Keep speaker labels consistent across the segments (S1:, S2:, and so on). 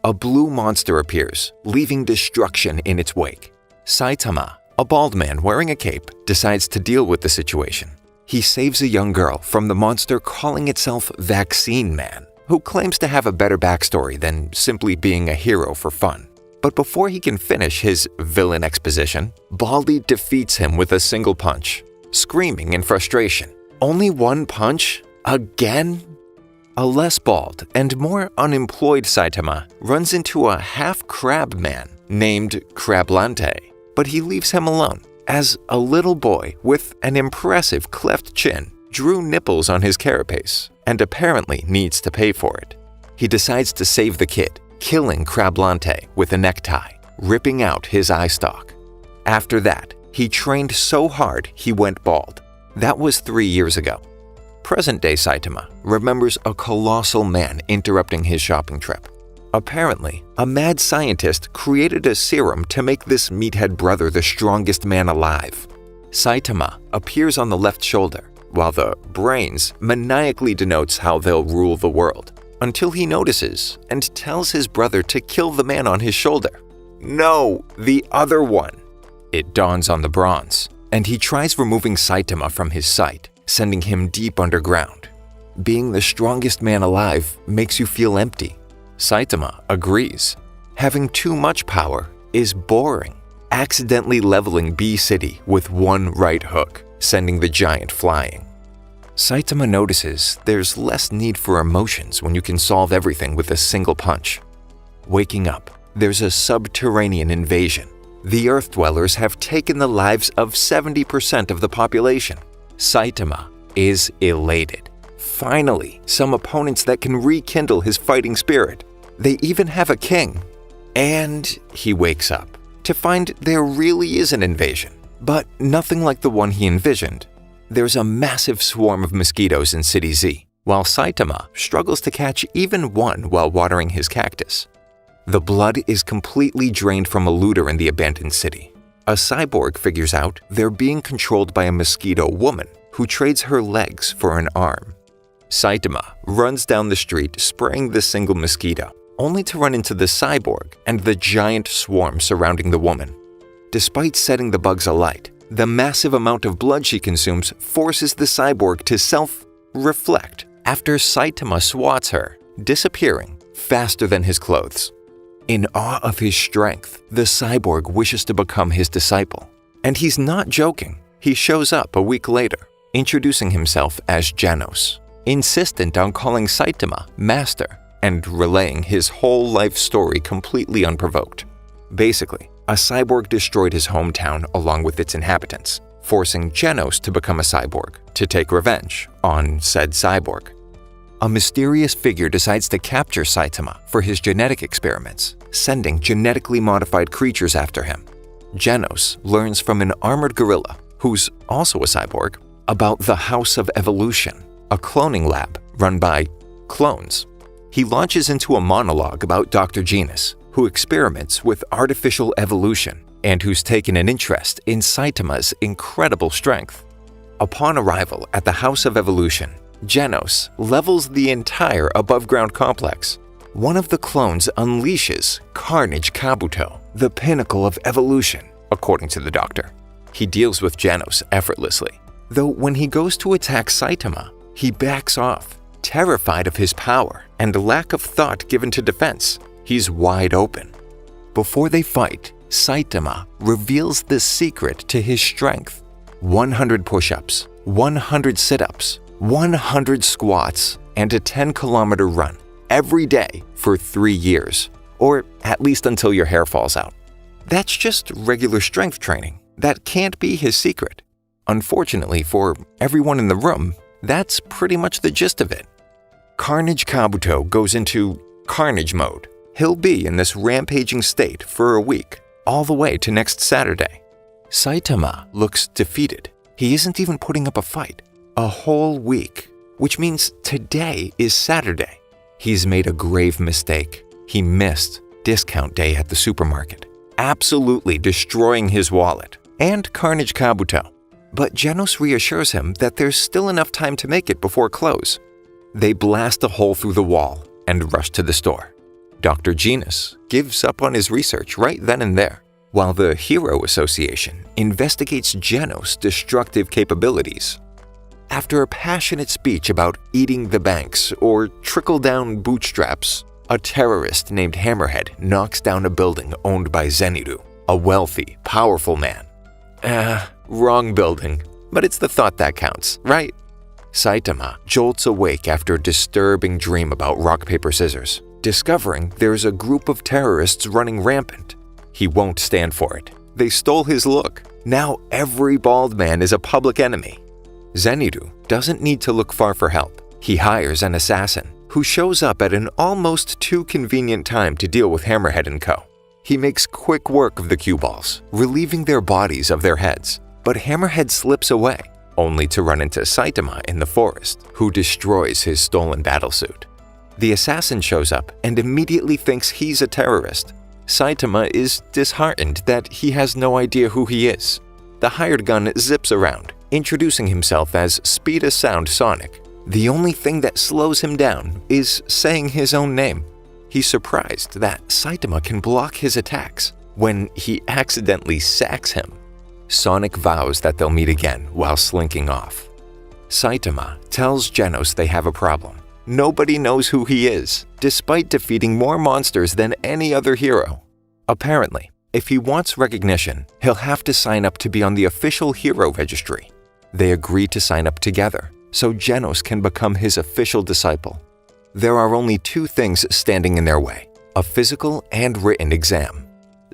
S1: a blue monster appears, leaving destruction in its wake. Saitama, a bald man wearing a cape, decides to deal with the situation. He saves a young girl from the monster calling itself Vaccine Man, who claims to have a better backstory than simply being a hero for fun. But before he can finish his villain exposition, Baldy defeats him with a single punch. Screaming in frustration, "Only one punch? Again?" A less bald and more unemployed Saitama runs into a half-crab man named Crablante, but he leaves him alone, as a little boy with an impressive cleft chin drew nipples on his carapace and apparently needs to pay for it. He decides to save the kid, killing Crablante with a necktie, ripping out his eye stalk. After that, he trained so hard he went bald. That was 3 years ago. Present-day Saitama remembers a colossal man interrupting his shopping trip. Apparently, a mad scientist created a serum to make this meathead brother the strongest man alive. Saitama appears on the left shoulder, while the brains maniacally denotes how they'll rule the world, until he notices and tells his brother to kill the man on his shoulder. No, the other one. It dawns on the bronze, and he tries removing Saitama from his sight, sending him deep underground. Being the strongest man alive makes you feel empty. Saitama agrees. Having too much power is boring, accidentally leveling B City with one right hook, sending the giant flying. Saitama notices there's less need for emotions when you can solve everything with a single punch. Waking up, there's a subterranean invasion. The Earth Dwellers have taken the lives of 70% of the population. Saitama is elated. Finally, some opponents that can rekindle his fighting spirit. They even have a king. And he wakes up to find there really is an invasion, but nothing like the one he envisioned. There's a massive swarm of mosquitoes in City Z, while Saitama struggles to catch even one while watering his cactus. The blood is completely drained from a looter in the abandoned city. A cyborg figures out they're being controlled by a mosquito woman who trades her legs for an arm. Saitama runs down the street spraying the single mosquito, only to run into the cyborg and the giant swarm surrounding the woman. Despite setting the bugs alight, the massive amount of blood she consumes forces the cyborg to self-reflect after Saitama swats her, disappearing faster than his clothes. In awe of his strength, the cyborg wishes to become his disciple. And he's not joking. He shows up a week later, introducing himself as Janos, insistent on calling Saitama master and relaying his whole life story completely unprovoked. Basically, a cyborg destroyed his hometown along with its inhabitants, forcing Janos to become a cyborg to take revenge on said cyborg. A mysterious figure decides to capture Saitama for his genetic experiments, sending genetically modified creatures after him. Janos learns from an armored gorilla, who's also a cyborg, about the House of Evolution, a cloning lab run by clones. He launches into a monologue about Dr. Genus, who experiments with artificial evolution and who's taken an interest in Saitama's incredible strength. Upon arrival at the House of Evolution, Janos levels the entire above-ground complex. One of the clones unleashes Carnage Kabuto, the pinnacle of evolution, according to the doctor. He deals with Janos effortlessly, though when he goes to attack Saitama, he backs off, terrified of his power and lack of thought given to defense. He's wide open. Before they fight, Saitama reveals the secret to his strength: 100 push-ups, 100 sit-ups, 100 squats, and a 10-kilometer run every day for 3 years, or at least until your hair falls out. That's just regular strength training. That can't be his secret. Unfortunately for everyone in the room, that's pretty much the gist of it. Carnage Kabuto goes into carnage mode. He'll be in this rampaging state for a week, all the way to next Saturday. Saitama looks defeated. He isn't even putting up a fight. A whole week, which means today is Saturday. He's made a grave mistake. He missed discount day at the supermarket, absolutely destroying his wallet and Carnage Kabuto. But Janos reassures him that there's still enough time to make it before close. They blast a hole through the wall and rush to the store. Dr. Genus gives up on his research right then and there, while the Hero Association investigates Genos' destructive capabilities. After a passionate speech about eating the banks or trickle-down bootstraps, a terrorist named Hammerhead knocks down a building owned by Zeniru, a wealthy, powerful man. Wrong building, but it's the thought that counts, right? Saitama jolts awake after a disturbing dream about rock, paper, scissors, discovering there's a group of terrorists running rampant. He won't stand for it. They stole his look. Now every bald man is a public enemy. Zeniru doesn't need to look far for help. He hires an assassin who shows up at an almost too convenient time to deal with Hammerhead and co. He makes quick work of the cue balls, relieving their bodies of their heads. But Hammerhead slips away, only to run into Saitama in the forest, who destroys his stolen battlesuit. The assassin shows up and immediately thinks he's a terrorist. Saitama is disheartened that he has no idea who he is. The hired gun zips around, introducing himself as Speed of Sound Sonic. The only thing that slows him down is saying his own name. He's surprised that Saitama can block his attacks when he accidentally sacks him. Sonic vows that they'll meet again while slinking off. Saitama tells Genos they have a problem. Nobody knows who he is, despite defeating more monsters than any other hero. Apparently, if he wants recognition, he'll have to sign up to be on the official hero registry. They agree to sign up together, so Genos can become his official disciple. There are only two things standing in their way: a physical and written exam.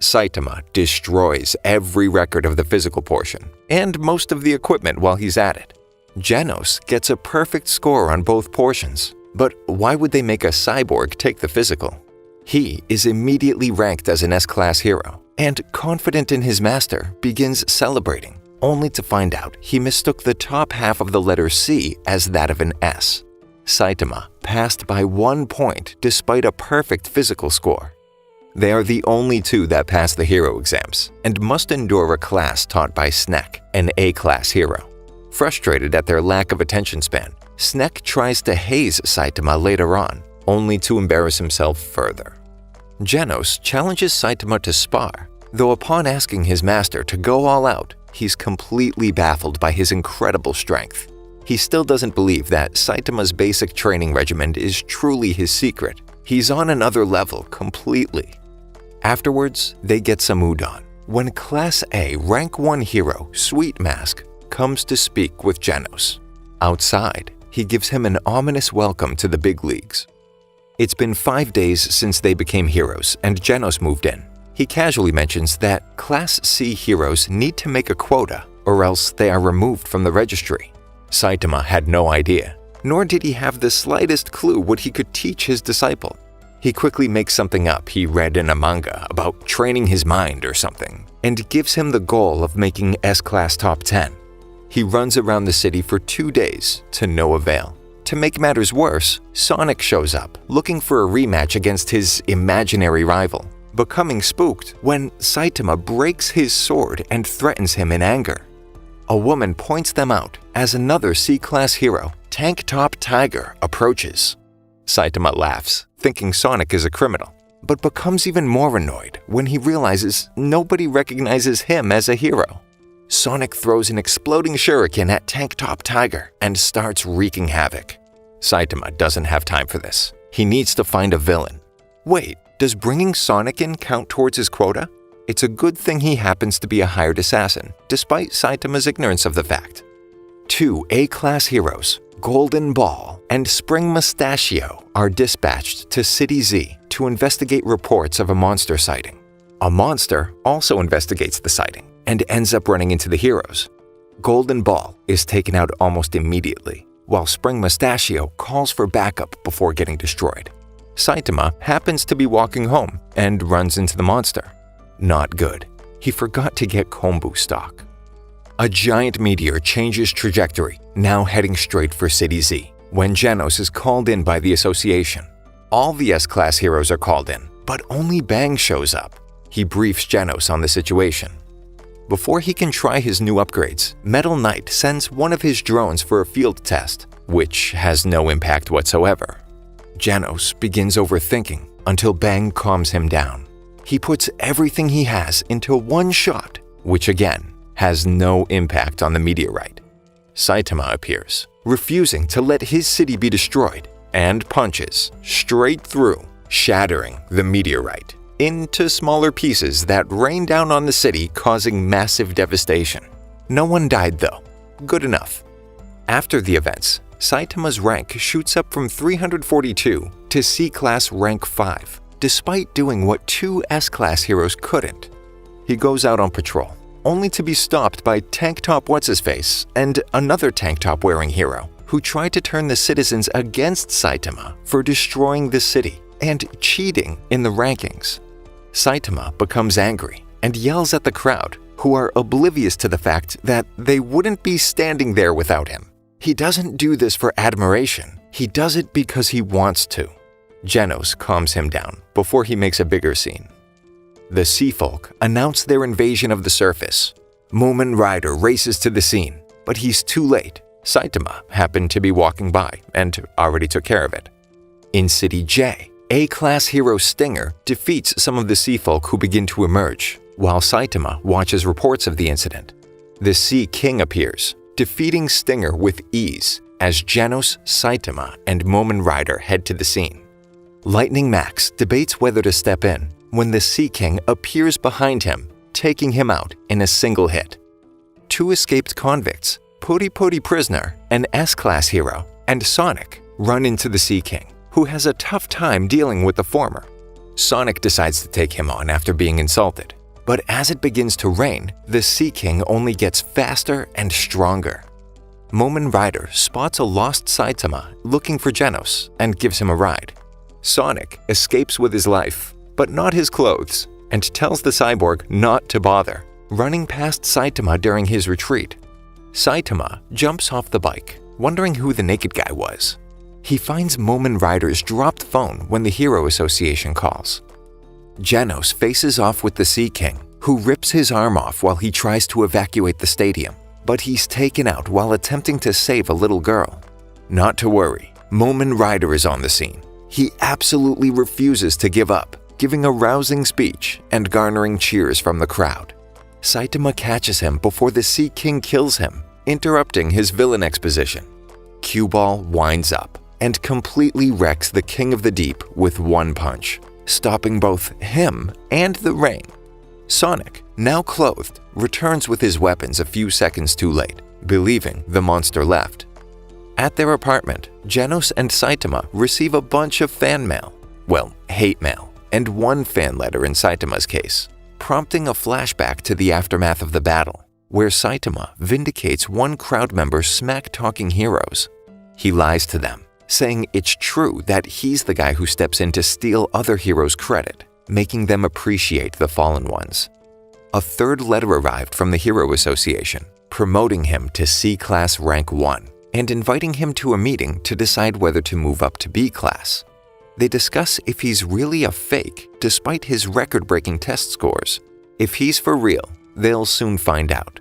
S1: Saitama destroys every record of the physical portion, and most of the equipment while he's at it. Genos gets a perfect score on both portions, but why would they make a cyborg take the physical? He is immediately ranked as an S-class hero, and confident in his master, begins celebrating, only to find out he mistook the top half of the letter C as that of an S. Saitama passed by 1 point despite a perfect physical score. They are the only two that pass the hero exams and must endure a class taught by Snek, an A-class hero. Frustrated at their lack of attention span, Snek tries to haze Saitama later on, only to embarrass himself further. Genos challenges Saitama to spar, though upon asking his master to go all out, he's completely baffled by his incredible strength. He still doesn't believe that Saitama's basic training regimen is truly his secret. He's on another level completely. Afterwards, they get some udon when Class A Rank 1 hero Sweet Mask comes to speak with Genos. Outside, he gives him an ominous welcome to the big leagues. It's been 5 days since they became heroes and Genos moved in. He casually mentions that Class C heroes need to make a quota or else they are removed from the registry. Saitama had no idea, nor did he have the slightest clue what he could teach his disciple. He quickly makes something up he read in a manga about training his mind or something, and gives him the goal of making S-Class top 10. He runs around the city for 2 days to no avail. To make matters worse, Sonic shows up, looking for a rematch against his imaginary rival, becoming spooked when Saitama breaks his sword and threatens him in anger. A woman points them out as another C-Class hero, Tank Top Tiger, approaches. Saitama laughs, thinking Sonic is a criminal, but becomes even more annoyed when he realizes nobody recognizes him as a hero. Sonic throws an exploding shuriken at Tank Top Tiger and starts wreaking havoc. Saitama doesn't have time for this. He needs to find a villain. Wait, does bringing Sonic in count towards his quota? It's a good thing he happens to be a hired assassin, despite Saitama's ignorance of the fact. 2 A-class heroes, Golden Ball and Spring Mustachio, are dispatched to City Z to investigate reports of a monster sighting. A monster also investigates the sighting and ends up running into the heroes. Golden Ball is taken out almost immediately, while Spring Mustachio calls for backup before getting destroyed. Saitama happens to be walking home and runs into the monster. Not good. He forgot to get kombu stock. A giant meteor changes trajectory, now heading straight for City Z, when Genos is called in by the association. All the S-Class heroes are called in, but only Bang shows up. He briefs Genos on the situation. Before he can try his new upgrades, Metal Knight sends one of his drones for a field test, which has no impact whatsoever. Genos begins overthinking until Bang calms him down. He puts everything he has into one shot, which again has no impact on the meteorite. Saitama appears, refusing to let his city be destroyed, and punches straight through, shattering the meteorite into smaller pieces that rain down on the city, causing massive devastation. No one died though. Good enough. After the events, Saitama's rank shoots up from 342 to C-Class rank 5, despite doing what two S-Class heroes couldn't. He goes out on patrol, only to be stopped by Tank Top What's-His-Face and another tank top wearing hero who tried to turn the citizens against Saitama for destroying the city and cheating in the rankings. Saitama becomes angry and yells at the crowd, who are oblivious to the fact that they wouldn't be standing there without him. He doesn't do this for admiration, he does it because he wants to. Genos calms him down before he makes a bigger scene. The Sea Folk announce their invasion of the surface. Moomin Rider races to the scene, but he's too late. Saitama happened to be walking by and already took care of it. In City J, A-Class hero Stinger defeats some of the Sea Folk who begin to emerge, while Saitama watches reports of the incident. The Sea King appears, defeating Stinger with ease as Genos, Saitama, and Moomin Rider head to the scene. Lightning Max debates whether to step in when the Sea King appears behind him, taking him out in a single hit. Two escaped convicts, Putty Putty Prisoner, an S-Class hero, and Sonic run into the Sea King, who has a tough time dealing with the former. Sonic decides to take him on after being insulted, but as it begins to rain, the Sea King only gets faster and stronger. Moomin Rider spots a lost Saitama looking for Genos and gives him a ride. Sonic escapes with his life, but not his clothes, and tells the cyborg not to bother, running past Saitama during his retreat. Saitama jumps off the bike, wondering who the naked guy was. He finds Moomin Rider's dropped phone when the Hero Association calls. Genos faces off with the Sea King, who rips his arm off while he tries to evacuate the stadium, but he's taken out while attempting to save a little girl. Not to worry, Moomin Rider is on the scene. He absolutely refuses to give up, giving a rousing speech and garnering cheers from the crowd. Saitama catches him before the Sea King kills him, interrupting his villain exposition. Q-Ball winds up and completely wrecks the King of the Deep with one punch, stopping both him and the rain. Sonic, now clothed, returns with his weapons a few seconds too late, believing the monster left. At their apartment, Genos and Saitama receive a bunch of fan mail, well, hate mail, and one fan letter in Saitama's case, prompting a flashback to the aftermath of the battle, where Saitama vindicates one crowd member's smack-talking heroes. He lies to them, saying it's true that he's the guy who steps in to steal other heroes' credit, making them appreciate the fallen ones. A third letter arrived from the Hero Association, promoting him to C-Class rank 1 and inviting him to a meeting to decide whether to move up to B-Class. They discuss if he's really a fake despite his record-breaking test scores. If he's for real, they'll soon find out.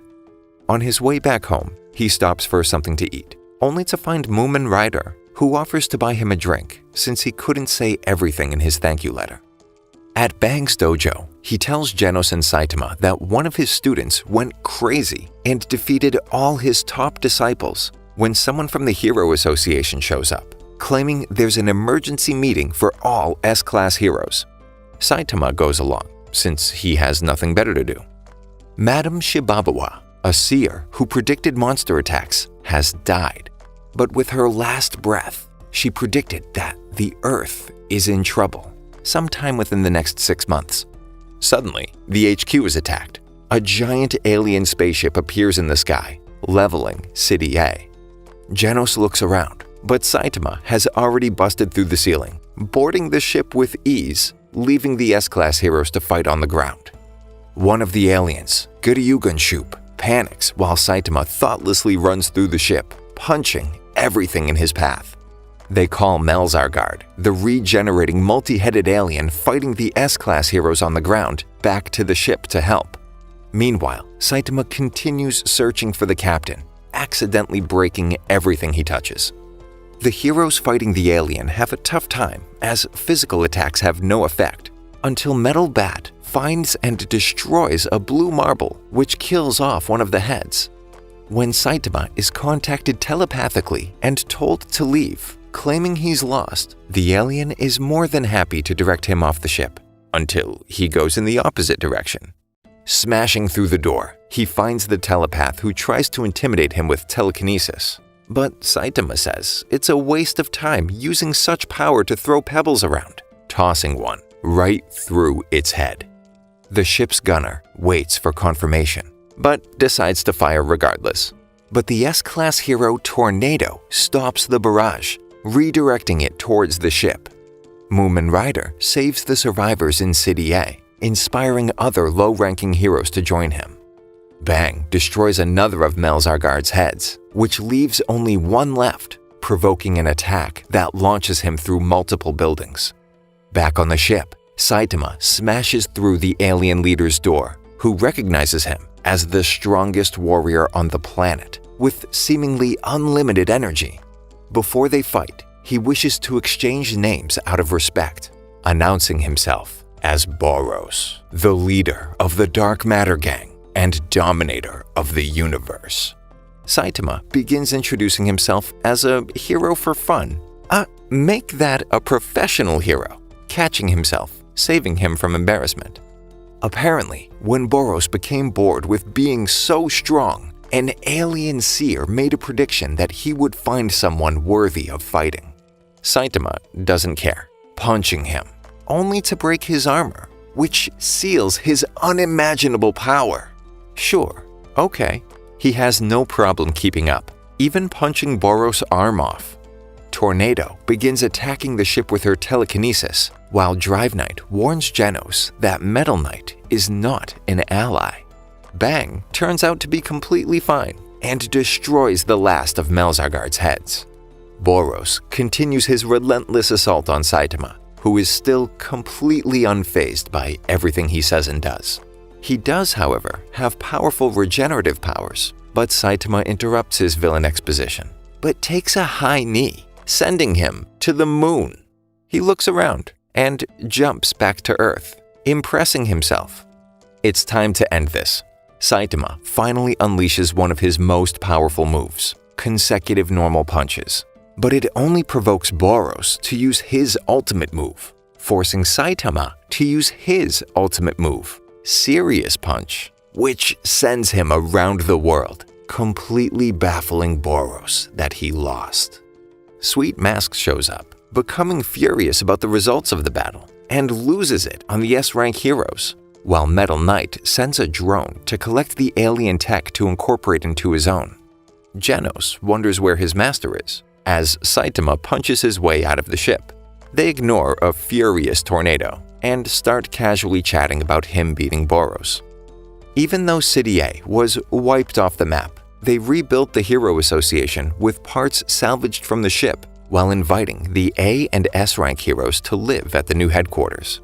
S1: On his way back home, he stops for something to eat, only to find Moomin Rider, who offers to buy him a drink since he couldn't say everything in his thank you letter. At Bang's dojo, he tells Genos and Saitama that one of his students went crazy and defeated all his top disciples when someone from the Hero Association shows up, claiming there's an emergency meeting for all S-Class heroes. Saitama goes along, since he has nothing better to do. Madame Shibabawa, a seer who predicted monster attacks, has died. But with her last breath, she predicted that the Earth is in trouble, sometime within the next 6 months. Suddenly, the HQ is attacked. A giant alien spaceship appears in the sky, leveling City A. Genos looks around, but Saitama has already busted through the ceiling, boarding the ship with ease, leaving the S-Class heroes to fight on the ground. One of the aliens, Guryugunshoop, panics while Saitama thoughtlessly runs through the ship, punching everything in his path. They call Melzargard, the regenerating multi-headed alien fighting the S-Class heroes on the ground, back to the ship to help. Meanwhile, Saitama continues searching for the captain, accidentally breaking everything he touches. The heroes fighting the alien have a tough time as physical attacks have no effect, until Metal Bat finds and destroys a blue marble which kills off one of the heads. When Saitama is contacted telepathically and told to leave, claiming he's lost, the alien is more than happy to direct him off the ship, until he goes in the opposite direction. Smashing through the door, he finds the telepath who tries to intimidate him with telekinesis. But Saitama says it's a waste of time using such power to throw pebbles around, tossing one right through its head. The ship's gunner waits for confirmation, but decides to fire regardless. But the S-class hero Tornado stops the barrage, redirecting it towards the ship. Moomin Rider saves the survivors in City A, inspiring other low-ranking heroes to join him. Bang destroys another of Melzargard's heads, which leaves only one left, provoking an attack that launches him through multiple buildings. Back on the ship, Saitama smashes through the alien leader's door, who recognizes him as the strongest warrior on the planet, with seemingly unlimited energy. Before they fight, he wishes to exchange names out of respect, announcing himself as Boros, the leader of the Dark Matter Gang and dominator of the universe. Saitama begins introducing himself as a hero for fun. Make that a professional hero, catching himself, saving him from embarrassment. Apparently, when Boros became bored with being so strong, an alien seer made a prediction that he would find someone worthy of fighting. Saitama doesn't care, punching him, only to break his armor, which seals his unimaginable power. Sure, okay, he has no problem keeping up, even punching Boros' arm off. Tornado begins attacking the ship with her telekinesis, while Drive Knight warns Genos that Metal Knight is not an ally. Bang turns out to be completely fine and destroys the last of Melzargard's heads. Boros continues his relentless assault on Saitama, who is still completely unfazed by everything he says and does. He does, however, have powerful regenerative powers, but Saitama interrupts his villain exposition, but takes a high knee, sending him to the moon. He looks around and jumps back to Earth, impressing himself. It's time to end this. Saitama finally unleashes one of his most powerful moves, consecutive normal punches. But it only provokes Boros to use his ultimate move, forcing Saitama to use his ultimate move, Serious Punch, which sends him around the world, completely baffling Boros that he lost. Sweet Mask shows up, becoming furious about the results of the battle, and loses it on the S-rank heroes, while Metal Knight sends a drone to collect the alien tech to incorporate into his own. Genos wonders where his master is, as Saitama punches his way out of the ship. They ignore a furious Tornado and start casually chatting about him beating Boros. Even though City A was wiped off the map, they rebuilt the Hero Association with parts salvaged from the ship while inviting the A and S rank heroes to live at the new headquarters.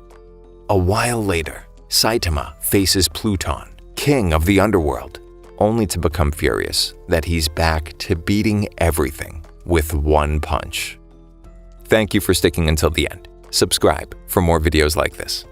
S1: A while later, Saitama faces Pluton, king of the underworld, only to become furious that he's back to beating everything with one punch. Thank you for sticking until the end. Subscribe for more videos like this.